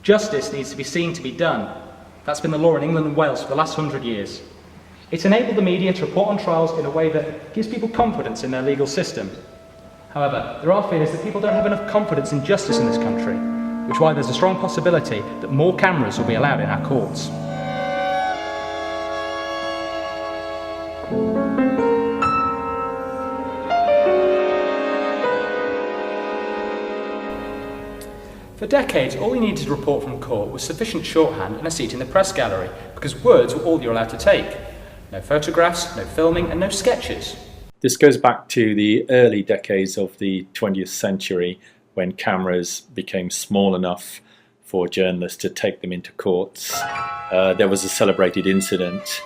Justice needs to be seen to be done. That's been the law in England and Wales for the last 100 years. It's enabled the media to report on trials in a way that gives people confidence in their legal system. However, there are fears that people don't have enough confidence in justice in this country, which is why there's a strong possibility that more cameras will be allowed in our courts. For decades, all you needed to report from court was sufficient shorthand and a seat in the press gallery, because words were all you're allowed to take. No photographs, no filming, and no sketches. This goes back to the early decades of the 20th century, when cameras became small enough for journalists to take them into courts. There was a celebrated incident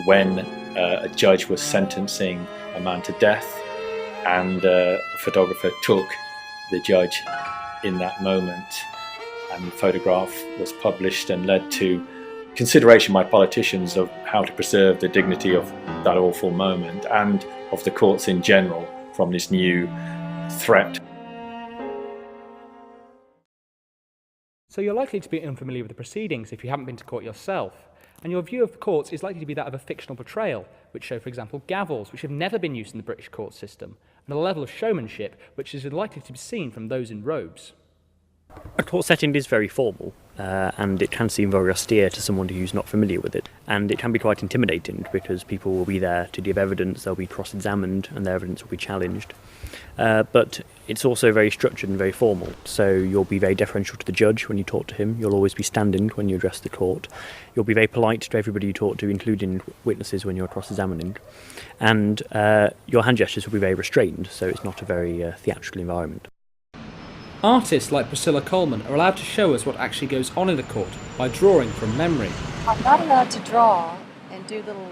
when a judge was sentencing a man to death, and a photographer took the judge in that moment, and the photograph was published and led to consideration by politicians of how to preserve the dignity of that awful moment and of the courts in general from this new threat. So you're likely to be unfamiliar with the proceedings if you haven't been to court yourself, and your view of the courts is likely to be that of a fictional portrayal, which show, for example, gavels, which have never been used in the British court system, and a level of showmanship which is likely to be seen from those in robes. A court setting is very formal, and it can seem very austere to someone who's not familiar with it. And it can be quite intimidating because people will be there to give evidence, they'll be cross-examined, and their evidence will be challenged. But it's also very structured and very formal, so you'll be very deferential to the judge when you talk to him. You'll always be standing when you address the court. You'll be very polite to everybody you talk to, including witnesses when you're cross-examining. And your hand gestures will be very restrained, so it's not a very theatrical environment. Artists like Priscilla Coleman are allowed to show us what actually goes on in the court by drawing from memory. I'm not allowed to draw and do little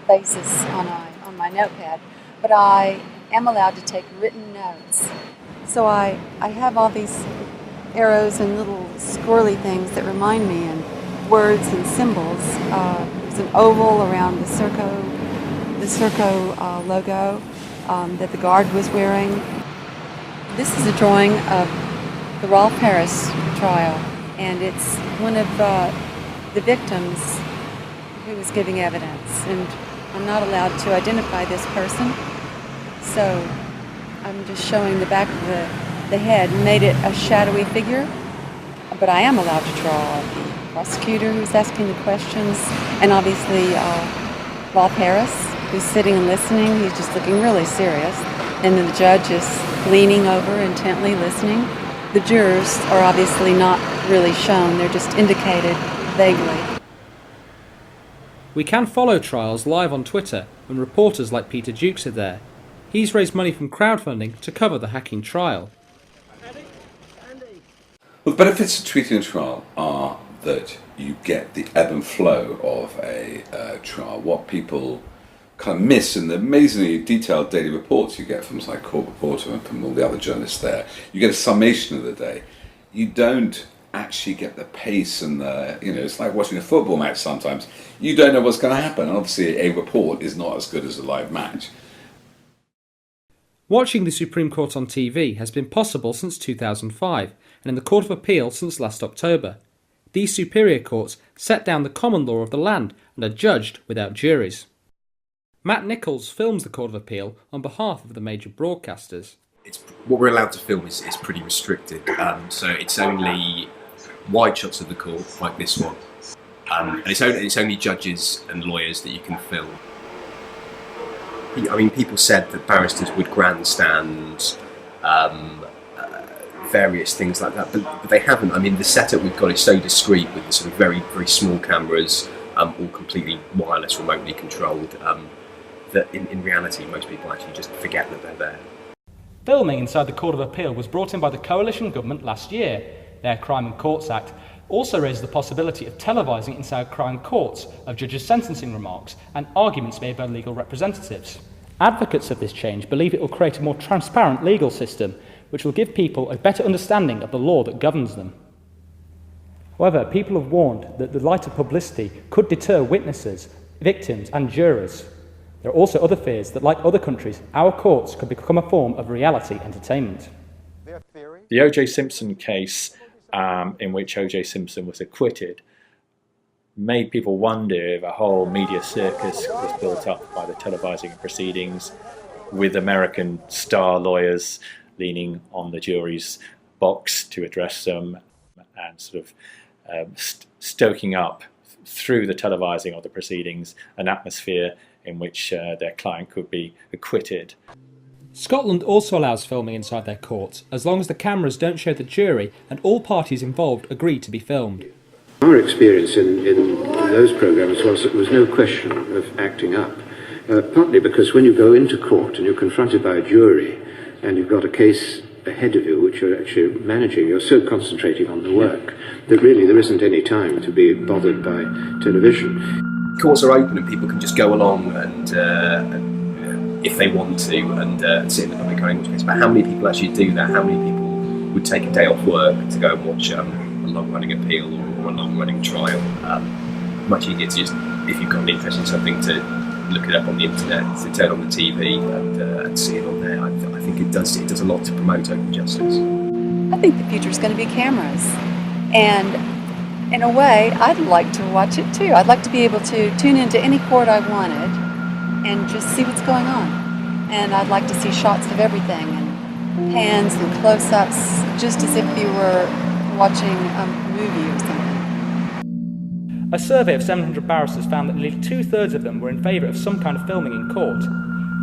faces on my notepad, but I am allowed to take written notes. So I have all these arrows and little squirrely things that remind me, and words and symbols. There's an oval around the Serco logo that the guard was wearing. This is a drawing of the Rolf Harris trial, and it's one of the victims who was giving evidence, and I'm not allowed to identify this person, so I'm just showing the back of the head, made it a shadowy figure, but I am allowed to draw the prosecutor who's asking the questions, and obviously Rolf Harris, who's sitting and listening. He's just looking really serious, and then the judge is leaning over, intently listening. The jurors are obviously not really shown, they're just indicated vaguely. We can follow trials live on Twitter when reporters like Peter Dukes are there. He's raised money from crowdfunding to cover the hacking trial. Well, the benefits of tweeting a trial are that you get the ebb and flow of a trial. What people kind of miss in the amazingly detailed daily reports you get from like Court Reporter and from all the other journalists there, you get a summation of the day. You don't actually get the pace and the, it's like watching a football match sometimes. You don't know what's going to happen, and obviously a report is not as good as a live match. Watching the Supreme Court on TV has been possible since 2005, and in the Court of Appeal since last October. These superior courts set down the common law of the land and are judged without juries. Matt Nichols films the Court of Appeal on behalf of the major broadcasters. What we're allowed to film is pretty restricted, so it's only wide shots of the court, like this one, and it's only judges and lawyers that you can film. I mean, people said that barristers would grandstand, various things like that, but they haven't. I mean, the setup we've got is so discreet with the sort of very, very small cameras, all completely wireless, remotely controlled, that in reality most people actually just forget that they're there. Filming inside the Court of Appeal was brought in by the coalition government last year. Their Crime and Courts Act also raises the possibility of televising inside Crown courts of judges' sentencing remarks and arguments made by legal representatives. Advocates of this change believe it will create a more transparent legal system, which will give people a better understanding of the law that governs them. However, people have warned that the light of publicity could deter witnesses, victims and jurors. There are also other fears that, like other countries, our courts could become a form of reality entertainment. The O.J. Simpson case in which O.J. Simpson was acquitted, made people wonder if a whole media circus was built up by the televising of proceedings, with American star lawyers leaning on the jury's box to address them, and sort of stoking up through the televising of the proceedings an atmosphere in which their client could be acquitted. Scotland also allows filming inside their courts, as long as the cameras don't show the jury and all parties involved agree to be filmed. Our experience in those programmes was that there was no question of acting up, partly because when you go into court and you're confronted by a jury and you've got a case ahead of you which you're actually managing, you're so concentrating on the work that really there isn't any time to be bothered by television. Courts are open and people can just go along and if they want to, and sit in the public language case. But how many people actually do that? How many people would take a day off work to go and watch a long-running appeal or a long-running trial? Much easier to just, if you've got an interest in something, to look it up on the internet, to turn on the TV and see it on there. I think it does a lot to promote open justice. I think the future is going to be cameras. And in a way, I'd like to watch it too. I'd like to be able to tune into any court I wanted and just see what's going on. And I'd like to see shots of everything, and pans and close-ups, just as if you were watching a movie or something. A survey of 700 barristers found that nearly 2/3 of them were in favour of some kind of filming in court.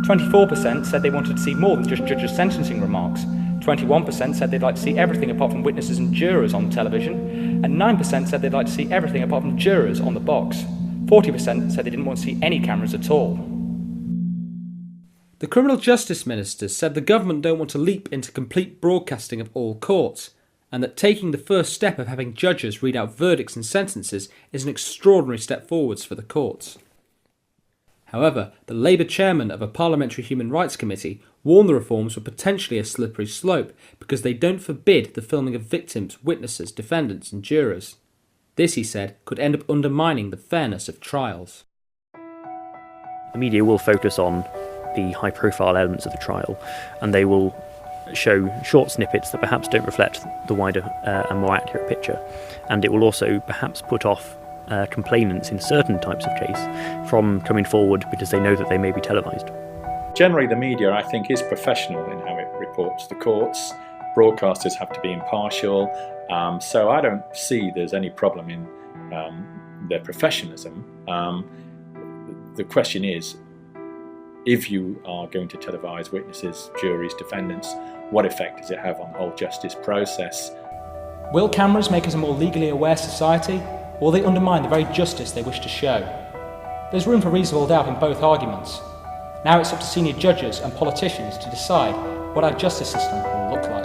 24% said they wanted to see more than just judges' sentencing remarks. 21% said they'd like to see everything apart from witnesses and jurors on television, and 9% said they'd like to see everything apart from jurors on the box. 40% said they didn't want to see any cameras at all. The Criminal Justice Minister said the government don't want to leap into complete broadcasting of all courts, and that taking the first step of having judges read out verdicts and sentences is an extraordinary step forwards for the courts. However, the Labour chairman of a Parliamentary Human Rights Committee warned the reforms were potentially a slippery slope because they don't forbid the filming of victims, witnesses, defendants and jurors. This, he said, could end up undermining the fairness of trials. The media will focus on the high-profile elements of the trial, and they will show short snippets that perhaps don't reflect the wider and more accurate picture. And it will also perhaps put off complainants in certain types of case from coming forward because they know that they may be televised. Generally, the media, I think, is professional in how it reports the courts. Broadcasters have to be impartial, so I don't see there's any problem in their professionalism. The question is, if you are going to televise witnesses, juries, defendants, what effect does it have on the whole justice process? Will cameras make us a more legally aware society, or will they undermine the very justice they wish to show? There's room for reasonable doubt in both arguments. Now it's up to senior judges and politicians to decide what our justice system will look like.